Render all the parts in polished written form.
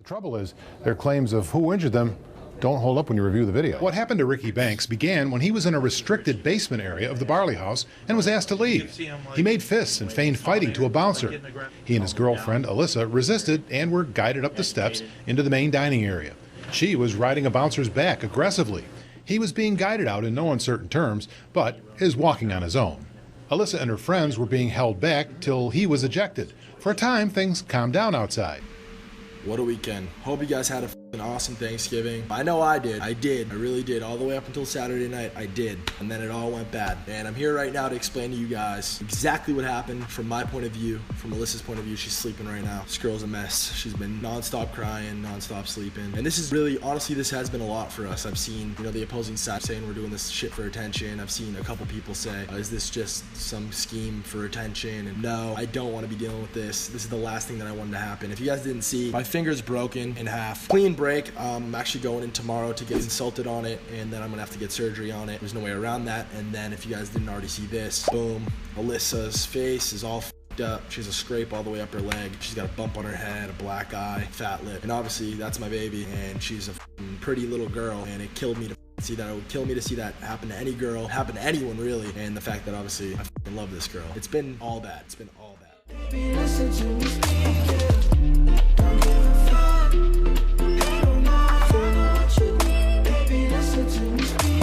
Trouble is, their claims of who injured them don't hold up when you review the video. What happened to Ricky Banks began when he was in a restricted basement area of the Barley House and was asked to leave. He made fists and feigned fighting to a bouncer. He and his girlfriend, Alissa, resisted and were guided up the steps into the main dining area. She was riding a bouncer's back aggressively. He was being guided out in no uncertain terms, but is walking on his own. Alissa and her friends were being held back till he was ejected. For a time, things calmed down outside. What a weekend. Hope you guys had an awesome Thanksgiving. I know I did. I really did. All the way up until Saturday night, I did. And then it all went bad. And I'm here right now to explain to you guys exactly what happened from my point of view, from Alyssa's point of view. She's sleeping right now. This girl's a mess. She's been nonstop crying, nonstop sleeping. And this is really, honestly, this has been a lot for us. I've seen, the opposing side saying we're doing this shit for attention. I've seen a couple people say, is this just some scheme for attention? And no, I don't want to be dealing with this. This is the last thing that I wanted to happen. If you guys didn't see, my finger's broken in half. Clean break. I'm actually going in tomorrow to get consulted on it, and then I'm gonna have to get surgery on it. There's no way around that. And then if you guys didn't already see this, boom, Alyssa's face is all f***ed up. She has a scrape all the way up her leg. She's got a bump on her head, a black eye, fat lip. And obviously that's my baby, and she's a pretty little girl, and it killed me to see that. It would kill me to see that happen to any girl, happen to anyone really. And the fact that obviously I love this girl. It's been all bad. It's been all bad. Baby, listen to me speaking. Don't give a fuck. I don't know if I know what you need. Baby, listen to me speaking.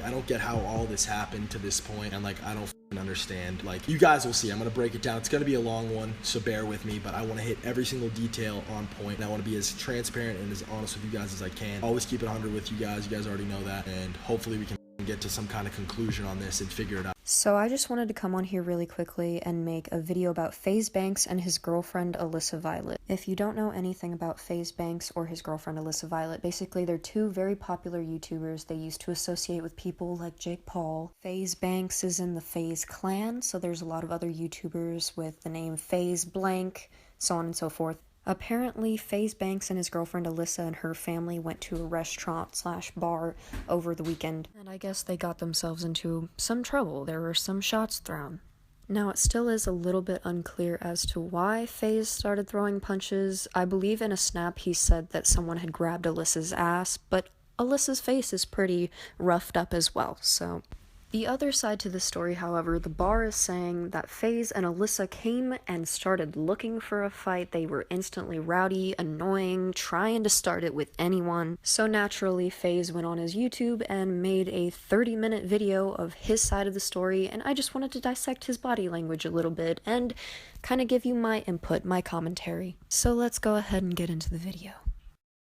I don't get how all this happened to this point, and I don't understand. You guys will see. I'm gonna break it down. It's gonna be a long one, so bear with me, but I want to hit every single detail on point, and I want to be as transparent and as honest with you guys as I can. Always keep it 100 with you guys. You guys already know that, and hopefully we can get to some kind of conclusion on this and figure it out. So I just wanted to come on here really quickly and make a video about FaZe Banks and his girlfriend Alissa Violet. If you don't know anything about FaZe Banks or his girlfriend Alissa Violet, basically they're two very popular YouTubers. They used to associate with people like Jake Paul. FaZe Banks is in the FaZe clan, so there's a lot of other YouTubers with the name FaZe Blank, so on and so forth. Apparently, FaZe Banks and his girlfriend Alissa and her family went to a restaurant/bar over the weekend, and I guess they got themselves into some trouble. There were some shots thrown. Now, it still is a little bit unclear as to why FaZe started throwing punches. I believe in a snap he said that someone had grabbed Alyssa's ass, but Alyssa's face is pretty roughed up as well, so... The other side to the story, however, the bar is saying that FaZe and Alissa came and started looking for a fight. They were instantly rowdy, annoying, trying to start it with anyone. So naturally, FaZe went on his YouTube and made a 30-minute video of his side of the story, and I just wanted to dissect his body language a little bit and kind of give you my input, my commentary. So let's go ahead and get into the video.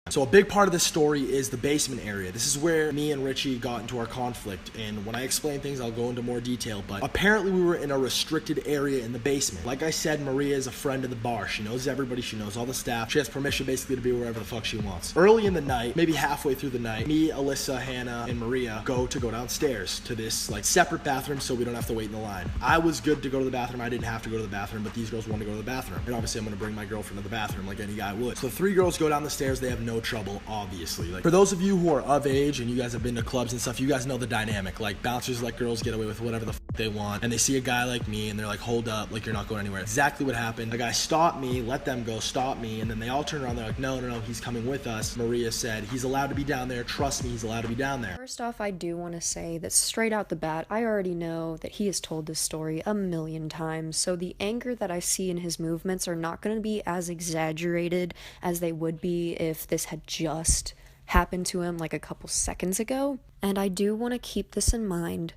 So a big part of this story is the basement area. This is where me and Richie got into our conflict, and when I explain things, I'll go into more detail, but apparently we were in a restricted area in the basement. Like I said, Maria is a friend of the bar. She knows everybody, she knows all the staff. She has permission basically to be wherever the fuck she wants. Early in the night, maybe halfway through the night, me, Alissa, Hannah, and Maria go downstairs to this separate bathroom so we don't have to wait in the line. I was good to go to the bathroom. I didn't have to go to the bathroom, but these girls wanted to go to the bathroom. And obviously I'm gonna bring my girlfriend to the bathroom like any guy would. So the three girls go down the stairs. They have no trouble, obviously. For those of you who are of age and you guys have been to clubs and stuff, you guys know the dynamic. Bouncers let girls get away with whatever the they want, and they see a guy like me and they're like, hold up, you're not going anywhere. Exactly what happened. The guy stopped me, let them go, stop me, and then they all turn around. They're like, no, he's coming with us. Maria said, he's allowed to be down there. Trust me, he's allowed to be down there. First off, I do want to say that straight out the bat, I already know that he has told this story a million times, so the anger that I see in his movements are not going to be as exaggerated as they would be if this had just happened to him a couple seconds ago. And I do want to keep this in mind,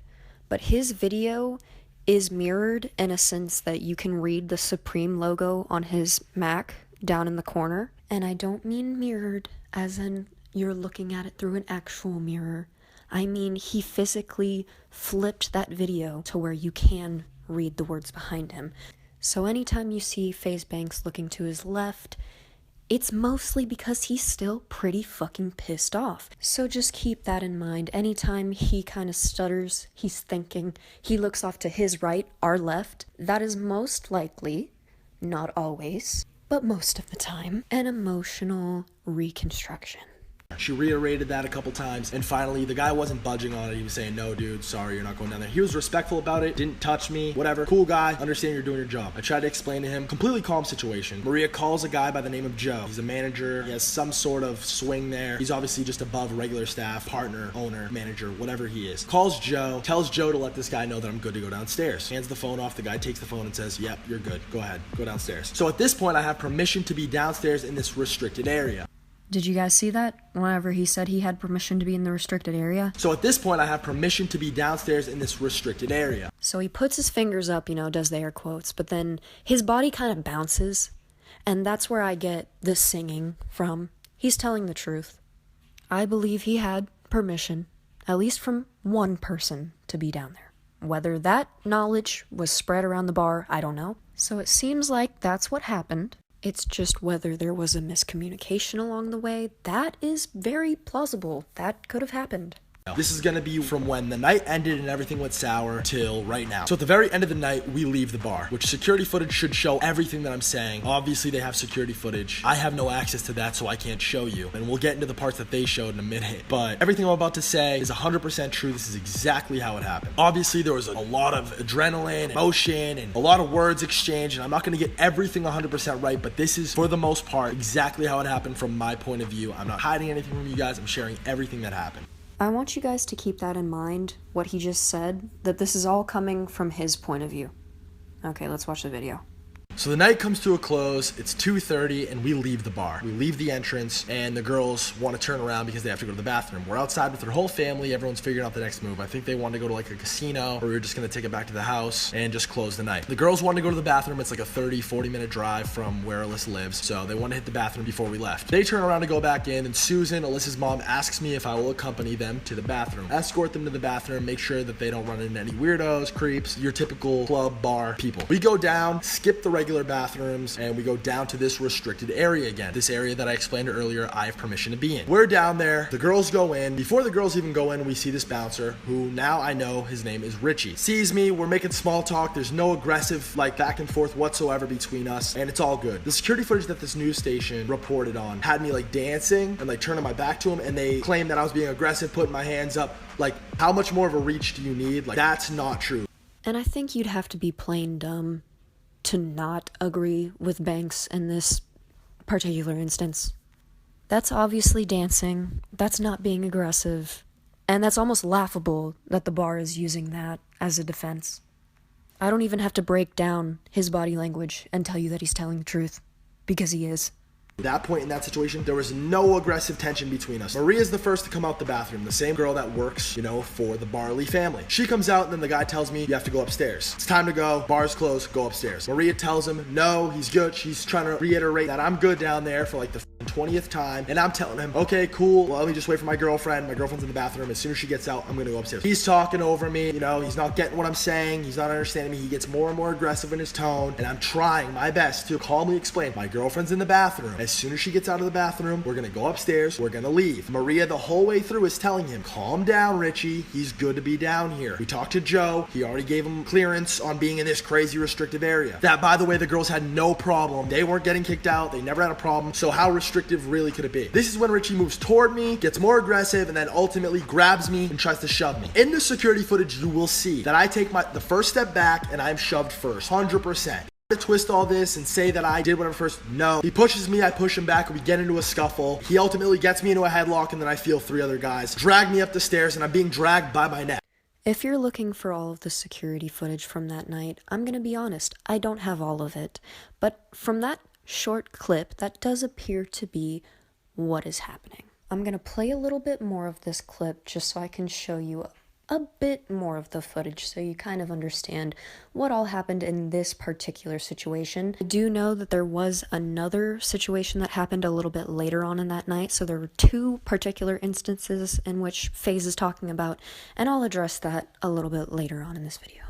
but his video is mirrored in a sense that you can read the Supreme logo on his Mac down in the corner. And I don't mean mirrored as in you're looking at it through an actual mirror. I mean he physically flipped that video to where you can read the words behind him. So anytime you see FaZe Banks looking to his left, it's mostly because he's still pretty fucking pissed off. So just keep that in mind. Anytime he kind of stutters, he's thinking, he looks off to his right, our left, that is most likely, not always, but most of the time, an emotional reconstruction. She reiterated that a couple times, and finally the guy wasn't budging on it. He was saying, no dude, sorry, you're not going down there. He was respectful about it, didn't touch me, whatever. Cool guy, understand you're doing your job. I tried to explain to him, completely calm situation. Maria calls a guy by the name of Joe. He's a manager, he has some sort of swing there. He's obviously just above regular staff, partner, owner, manager, whatever he is. Calls Joe, tells Joe to let this guy know that I'm good to go downstairs. Hands the phone off, the guy takes the phone and says, yep, you're good, go ahead, go downstairs. So at this point, I have permission to be downstairs in this restricted area. Did you guys see that? Whenever he said he had permission to be in the restricted area? So at this point, I have permission to be downstairs in this restricted area. So he puts his fingers up, does the air quotes, but then his body kind of bounces, and that's where I get the singing from. He's telling the truth. I believe he had permission, at least from one person, to be down there. Whether that knowledge was spread around the bar, I don't know. So it seems like that's what happened. It's just whether there was a miscommunication along the way. That is very plausible. That could have happened. This is going to be from when the night ended and everything went sour till right now. So at the very end of the night, we leave the bar, which security footage should show everything that I'm saying. Obviously, they have security footage. I have no access to that, so I can't show you. And we'll get into the parts that they showed in a minute. But everything I'm about to say is 100% true. This is exactly how it happened. Obviously, there was a lot of adrenaline, emotion, and a lot of words exchanged. And I'm not going to get everything 100% right, but this is, for the most part, exactly how it happened from my point of view. I'm not hiding anything from you guys. I'm sharing everything that happened. I want you guys to keep that in mind, what he just said, that this is all coming from his point of view. Okay, let's watch the video. So the night comes to a close, it's 2:30, and we leave the bar. We leave the entrance, and the girls want to turn around because they have to go to the bathroom. We're outside with their whole family, everyone's figuring out the next move. I think they wanted to go to like a casino, or we were just going to take it back to the house and just close the night. The girls wanted to go to the bathroom, it's like a 30-40 minute drive from where Alissa lives, so they want to hit the bathroom before we left. They turn around to go back in, and Susan, Alyssa's mom, asks me if I will accompany them to the bathroom. Escort them to the bathroom, make sure that they don't run into any weirdos, creeps, your typical club, bar people. We go down, skip the regular bathrooms, and we go down to this restricted area again. This area that I explained earlier, I have permission to be in. We're down there, the girls go in. Before the girls even go in, we see this bouncer, who now I know his name is Richie. Sees me, we're making small talk, there's no aggressive like back and forth whatsoever between us, and it's all good. The security footage that this news station reported on had me like dancing and like turning my back to him, and they claimed that I was being aggressive, putting my hands up. Like, how much more of a reach do you need? Like, that's not true. And I think you'd have to be plain dumb to not agree with Banks in this particular instance. That's obviously dancing, that's not being aggressive, and that's almost laughable that the bar is using that as a defense. I don't even have to break down his body language and tell you that he's telling the truth, because he is. At that point in that situation, there was no aggressive tension between us. Maria's the first to come out the bathroom, the same girl that works, for the Barley family. She comes out, and then the guy tells me, you have to go upstairs. It's time to go, bar's closed, go upstairs. Maria tells him, no, he's good. She's trying to reiterate that I'm good down there for like the 20th time, and I'm telling him, okay, cool, well, let me just wait for my girlfriend. My girlfriend's in the bathroom. As soon as she gets out, I'm gonna go upstairs. He's talking over me, he's not getting what I'm saying, he's not understanding me. He gets more and more aggressive in his tone, and I'm trying my best to calmly explain, my girlfriend's in the bathroom. As soon as she gets out of the bathroom, we're gonna go upstairs, we're gonna leave. Maria the whole way through is telling him, calm down, Richie, he's good to be down here. We talked to Joe, he already gave him clearance on being in this crazy restrictive area. That, by the way, the girls had no problem. They weren't getting kicked out, they never had a problem, so how restrictive really could it be? This is when Richie moves toward me, gets more aggressive, and then ultimately grabs me and tries to shove me. In the security footage, you will see that I take the first step back and I'm shoved first, 100%. To twist all this and say that I did whatever first, no. He pushes me, I push him back, and we get into a scuffle. He ultimately gets me into a headlock, and then I feel 3 other guys drag me up the stairs, and I'm being dragged by my neck. If you're looking for all of the security footage from that night, I'm gonna be honest, I don't have all of it. But from that short clip, that does appear to be what is happening. I'm gonna play a little bit more of this clip just so I can show you a bit more of the footage so you kind of understand what all happened in this particular situation. I do know that there was another situation that happened a little bit later on in that night, so there were 2 particular instances in which FaZe is talking about, and I'll address that a little bit later on in this video.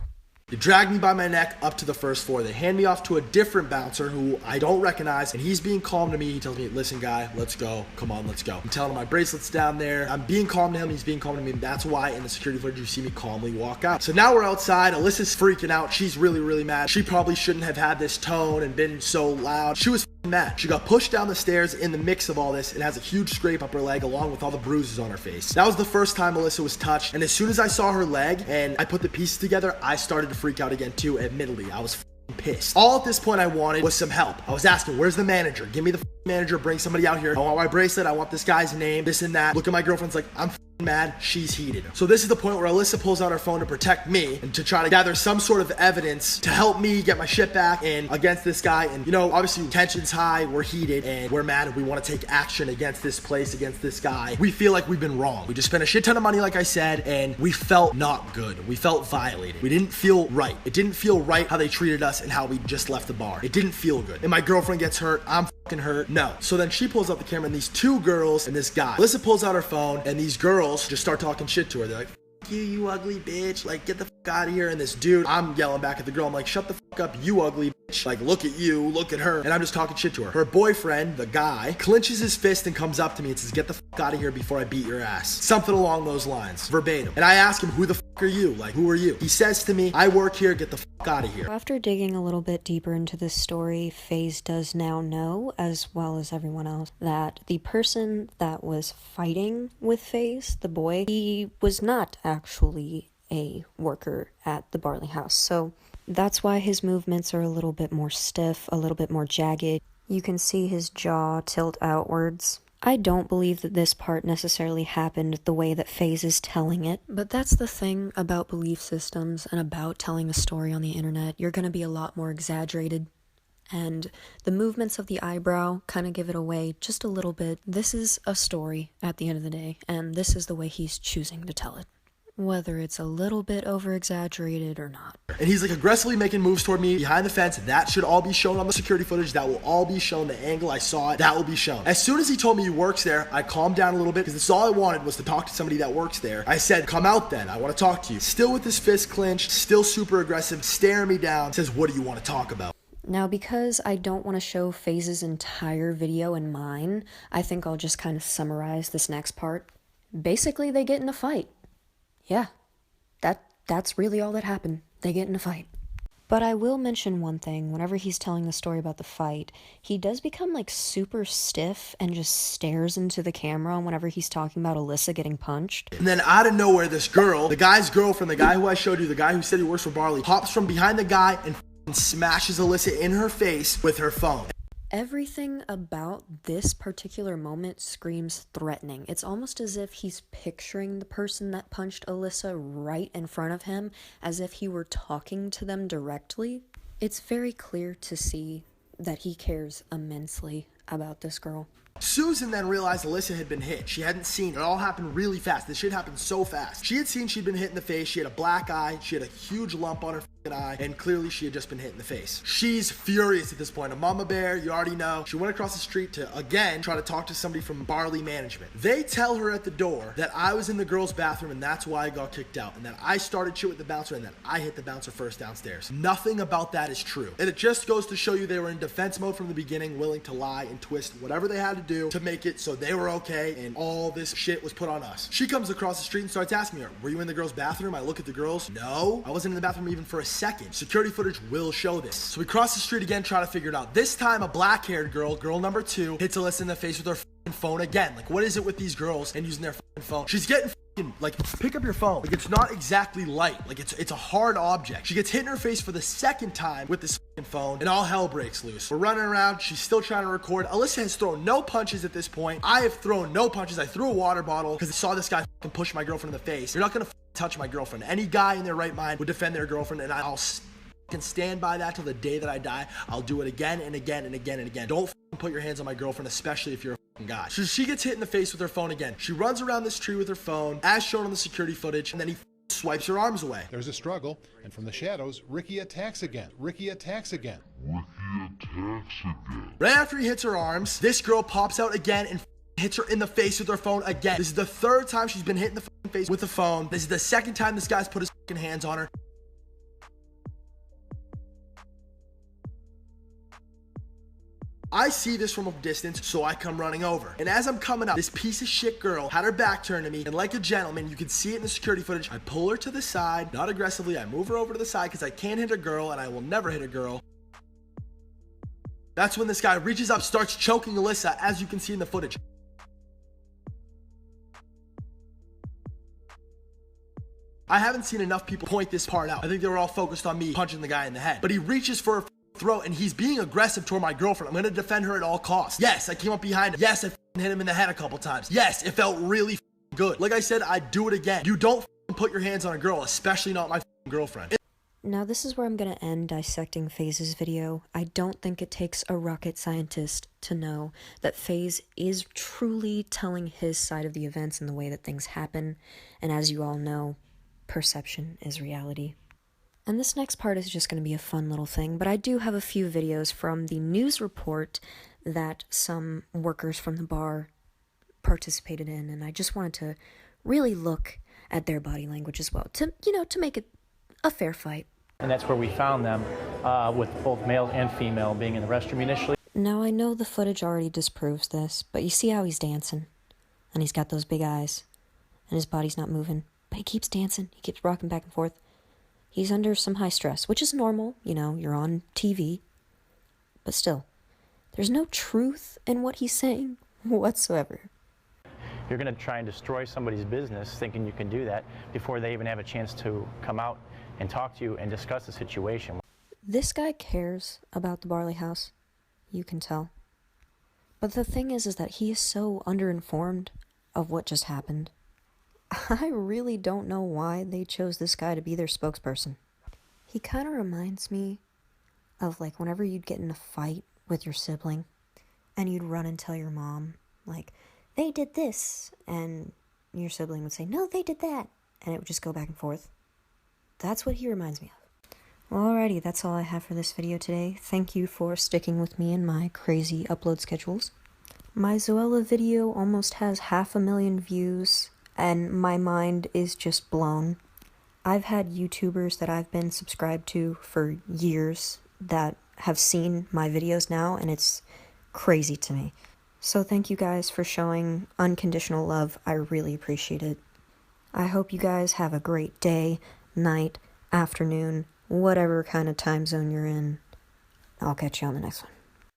They drag me by my neck up to the first floor. They hand me off to a different bouncer who I don't recognize, and he's being calm to me. He tells me, listen, guy, let's go. Come on, let's go. I'm telling him my bracelet's down there. I'm being calm to him. He's being calm to me. And that's why in the security footage, you see me calmly walk out. So now we're outside. Alyssa's freaking out. She's really, really mad. She probably shouldn't have had this tone and been so loud. She was mad. She got pushed down the stairs in the mix of all this and has a huge scrape up her leg along with all the bruises on her face. That was the first time Alissa was touched, and as soon as I saw her leg and I put the pieces together, I started to freak out again too. Admittedly, I was pissed. All at this point I wanted was some help. I was asking, where's the manager? Give me the manager, bring somebody out here. I want my bracelet, I want this guy's name, this and that. Look at my girlfriend's like, I'm mad, she's heated. So this is the point where Alissa pulls out her phone to protect me and to try to gather some sort of evidence to help me get my shit back and against this guy. And you know, obviously tension's high, we're heated, and we're mad, and we want to take action against this place, against this guy. We feel like we've been wrong. We just spent a shit ton of money, like I said, and we felt not good. We felt violated. We didn't feel right. It didn't feel right how they treated us and how we just left the bar. It didn't feel good. And my girlfriend gets hurt, I'm fucking hurt. No. So then she pulls out the camera, and these two girls and this guy. Alissa pulls out her phone, and these girls just start talking shit to her. They're like, you ugly bitch, like get the fuck out of here. And this dude, I'm yelling back at the girl, I'm like, shut the fuck up, you ugly bitch, like look at you, look at her. And I'm just talking shit to her. Her boyfriend, the guy, clenches his fist and comes up to me and says, get the fuck out of here before I beat your ass. Something along those lines, verbatim. And I ask him, who the fuck are you? Like, who are you? He says to me, I work here, get the fuck out of here. After digging a little bit deeper into this story, FaZe does now know, as well as everyone else, that the person that was fighting with FaZe, the boy, he was not actually a worker at the Barley House. So that's why his movements are a little bit more stiff, a little bit more jagged. You can see his jaw tilt outwards. I don't believe that this part necessarily happened the way that FaZe is telling it, but that's the thing about belief systems and about telling a story on the internet. You're going to be a lot more exaggerated, and the movements of the eyebrow kind of give it away just a little bit. This is a story at the end of the day, and this is the way he's choosing to tell it, whether it's a little bit over-exaggerated or not. And he's like aggressively making moves toward me behind the fence. That should all be shown on the security footage. That will all be shown. The angle I saw it, that will be shown. As soon as he told me he works there, I calmed down a little bit because that's all I wanted was to talk to somebody that works there. I said, come out then. I want to talk to you. Still with his fist clenched, still super aggressive, staring me down, says, what do you want to talk about? Now, because I don't want to show FaZe's entire video and mine, I think I'll just kind of summarize this next part. Basically, they get in a fight. Yeah, that's really all that happened. They get in a fight. But I will mention one thing. Whenever he's telling the story about the fight, he does become like super stiff and just stares into the camera whenever he's talking about Alissa getting punched. And then out of nowhere, this girl, the guy's girlfriend, the guy who I showed you, the guy who said he works for Barley, hops from behind the guy and smashes Alissa in her face with her phone. Everything about this particular moment screams threatening. It's almost as if he's picturing the person that punched Alissa right in front of him, as if he were talking to them directly. It's very clear to see that he cares immensely about this girl. Susan then realized Alissa had been hit. She hadn't seen. It all happened really fast. This shit happened so fast. She had seen she'd been hit in the face. She had a black eye. She had a huge lump on her eye, and clearly she had just been hit in the face. She's furious at this point. A mama bear, you already know. She went across the street to, again, try to talk to somebody from Barley Management. They tell her at the door that I was in the girls' bathroom and that's why I got kicked out, and that I started shit with the bouncer and that I hit the bouncer first downstairs. Nothing about that is true. And it just goes to show you they were in defense mode from the beginning, willing to lie and twist whatever they had to do to make it so they were okay, and all this shit was put on us. She comes across the street and starts asking me, were you in the girls' bathroom? I look at the girls. No, I wasn't in the bathroom even for a second. Security footage will show this. So we cross the street again, try to figure it out. This time, a black-haired girl, girl number 2, hits Alissa in the face with her phone again. Like, what is it with these girls and using their phone? She's getting like, pick up your phone. Like, it's not exactly light. Like, it's a hard object. She gets hit in her face for the second time with this phone, and all hell breaks loose. We're running around. She's still trying to record. Alissa has thrown no punches at this point. I have thrown no punches. I threw a water bottle because I saw this guy push my girlfriend in the face. You're not gonna touch my girlfriend. Any guy in their right mind would defend their girlfriend, and I'll can stand by that till the day that I die. I'll do it again and again and again and again. Don't put your hands on my girlfriend, especially if you're a guy. So she gets hit in the face with her phone again. She runs around this tree with her phone, as shown on the security footage, and then he swipes her arms away. There's a struggle, and from the shadows, Ricky attacks again. Ricky attacks again. Right after he hits her arms, this girl pops out again and hits her in the face with her phone again. This is the third time she's been hit in the face with the phone. This is the second time this guy's put his hands on her. I see this from a distance, so I come running over. And as I'm coming up, this piece of shit girl had her back turned to me, and like a gentleman, you can see it in the security footage, I pull her to the side, not aggressively, I move her over to the side because I can't hit a girl, and I will never hit a girl. That's when this guy reaches up, starts choking Alissa, as you can see in the footage. I haven't seen enough people point this part out. I think they were all focused on me punching the guy in the head. But he reaches for her throat and he's being aggressive toward my girlfriend. I'm gonna defend her at all costs. Yes, I came up behind him. Yes, I hit him in the head a couple times. Yes, it felt really good. Like I said, I'd do it again. You don't put your hands on a girl, especially not my girlfriend. Now this is where I'm gonna end dissecting FaZe's video. I don't think it takes a rocket scientist to know that FaZe is truly telling his side of the events and the way that things happen. And as you all know, perception is reality. And this next part is just going to be a fun little thing, but I do have a few videos from the news report that some workers from the bar participated in, and I just wanted to really look at their body language as well, to, you know, to make it a fair fight. And that's where we found them, with both male and female being in the restroom initially. Now I know the footage already disproves this, but you see how he's dancing, and he's got those big eyes, and his body's not moving, but he keeps dancing, he keeps rocking back and forth. He's under some high stress, which is normal, you know, you're on TV. But still, there's no truth in what he's saying whatsoever. You're going to try and destroy somebody's business thinking you can do that before they even have a chance to come out and talk to you and discuss the situation. This guy cares about the Barley House. You can tell. But the thing is that he is so underinformed of what just happened. I really don't know why they chose this guy to be their spokesperson. He kind of reminds me of, like, whenever you'd get in a fight with your sibling and you'd run and tell your mom, like, they did this, and your sibling would say, no, they did that, and it would just go back and forth. That's what he reminds me of. Well, alrighty, that's all I have for this video today. Thank you for sticking with me in my crazy upload schedules. My Zoella video almost has 500,000 views, and my mind is just blown. I've had YouTubers that I've been subscribed to for years that have seen my videos now, and it's crazy to me. So thank you guys for showing unconditional love. I really appreciate it. I hope you guys have a great day, night, afternoon, whatever kind of time zone you're in. I'll catch you on the next one.